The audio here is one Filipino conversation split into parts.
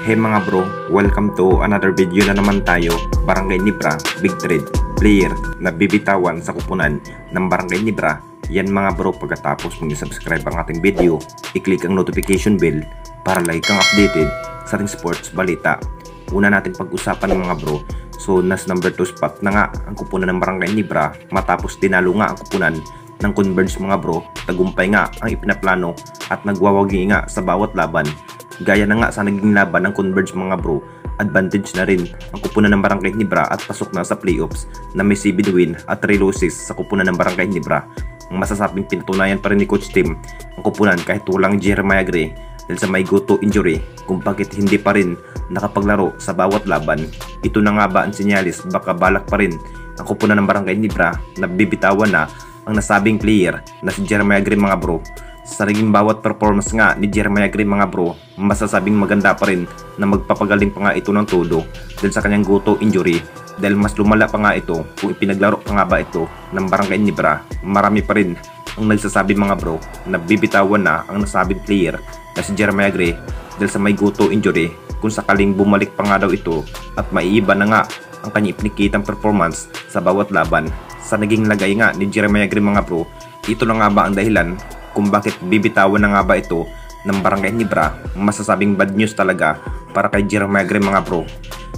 Hey mga bro, welcome to another video na naman tayo. Barangay Nibra, big trade, player na bibitawan sa kupunan ng Barangay Nibra. Yan mga bro, pagkatapos mong i-subscribe ang ating video, i-click ang notification bell para lagi kang updated sa ating sports balita. Una natin pag-usapan mga bro, so nas number 2 spot na nga ang kupunan ng Barangay Nibra matapos tinalo nga ang kupunan ng Converge mga bro. Tagumpay nga ang ipinaplano at nagwawagi nga sa bawat laban. Gaya na nga sa naging laban ng Converge mga bro, advantage na rin ang kupunan ng Barangay Nibra at pasok na sa playoffs na may 7 win at 3 losses sa kupunan ng Barangay Nibra. Ang masasabing pinatunayan pa rin ni Coach Tim ang kupunan kahit walang Jeremiah Gray dahil sa may goto injury kung bakit hindi pa rin nakapaglaro sa bawat laban. Ito na nga ba ang sinyalis baka balak pa rin ang kupunan ng Barangay Nibra na bibitawan na ang nasabing player na si Jeremiah Gray mga bro. Sa naging bawat performance nga ni Jeremiah Gray mga bro, masasabing maganda pa rin na magpapagaling pa nga ito ng todo dahil sa kanyang goto injury. Dahil mas lumala pa nga ito kung ipinaglaro pa nga ba ito ng Barangay Nibra. Marami pa rin ang nagsasabi mga bro na bibitawan na ang nasabing player na si Jeremiah Gray dahil sa may goto injury kung sakaling bumalik pa nga daw ito at maiiba na nga ang kanyang ipinakitang performance sa bawat laban. Sa naging lagay nga ni Jeremiah Gray mga bro, ito na nga ba ang dahilan kung bakit bibitawan na nga ba ito ng Barangay Nibra? Masasabing bad news talaga para kay Jeremiah Gray mga bro.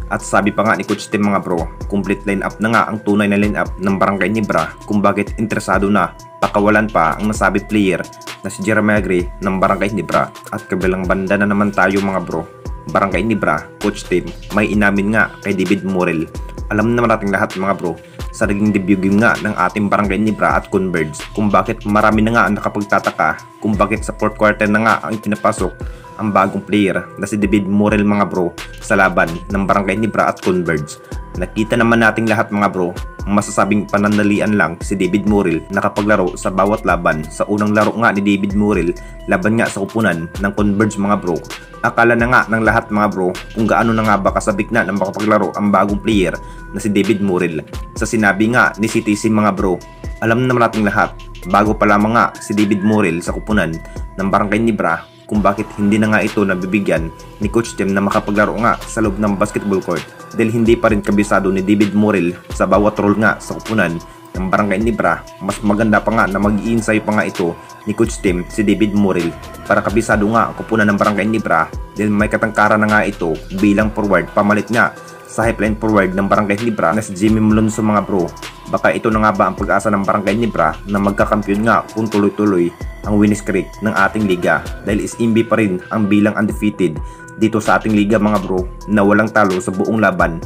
At sabi pa nga ni Coach Tim mga bro, complete line-up na nga ang tunay na line-up ng Barangay Nibra kung bakit interesado na pakawalan pa ang nasabi player na si Jeremiah Gray ng Barangay Nibra. At kabilang banda na naman tayo mga bro, Barangay Nibra, Coach Tim, may inamin nga kay David Morel. Alam naman nating lahat mga bro, sa naging debut game nga ng ating Barangay Nibra at Converge kung bakit marami na nga ang nakapagtataka kung bakit sa 4th quarter na nga ang ipinapasok ang bagong player na si David Morel mga bro sa laban ng Barangay Nibra at Converge. Nakita naman nating lahat mga bro, masasabing panandalian lang si David Morel nakapaglaro sa bawat laban. Sa unang laro nga ni David Morel, laban nga sa kupunan ng Converge mga bro. Akala na nga ng lahat mga bro kung gaano na nga ba kasabik na ng makapaglaro ang bagong player na si David Morel. Sa sinabi nga ni CTC mga bro, alam naman nating lahat bago pa lamang nga si David Morel sa kupunan ng Barangay Nibra kung bakit hindi na nga ito nabibigyan ni Coach Tim na makapaglaro nga sa loob ng basketball court dahil hindi pa rin kabisado ni David Morel sa bawat role nga sa kupunan ng Barangay Nibra. Mas maganda pa nga na mag-iinsay pa nga ito ni Coach Tim si David Morel para kabisado nga ang kupunan ng Barangay Nibra dahil may katangkaran na nga ito bilang forward pamalit nga sa highline forward ng Barangay Nibra na si Jimmy Malonzo mga bro. Baka ito na nga ba ang pag-asa ng Barangay Nibra na magkakampiyon nga kung tuloy-tuloy ang winning streak ng ating liga dahil SMB pa rin ang bilang undefeated dito sa ating liga mga bro na walang talo sa buong laban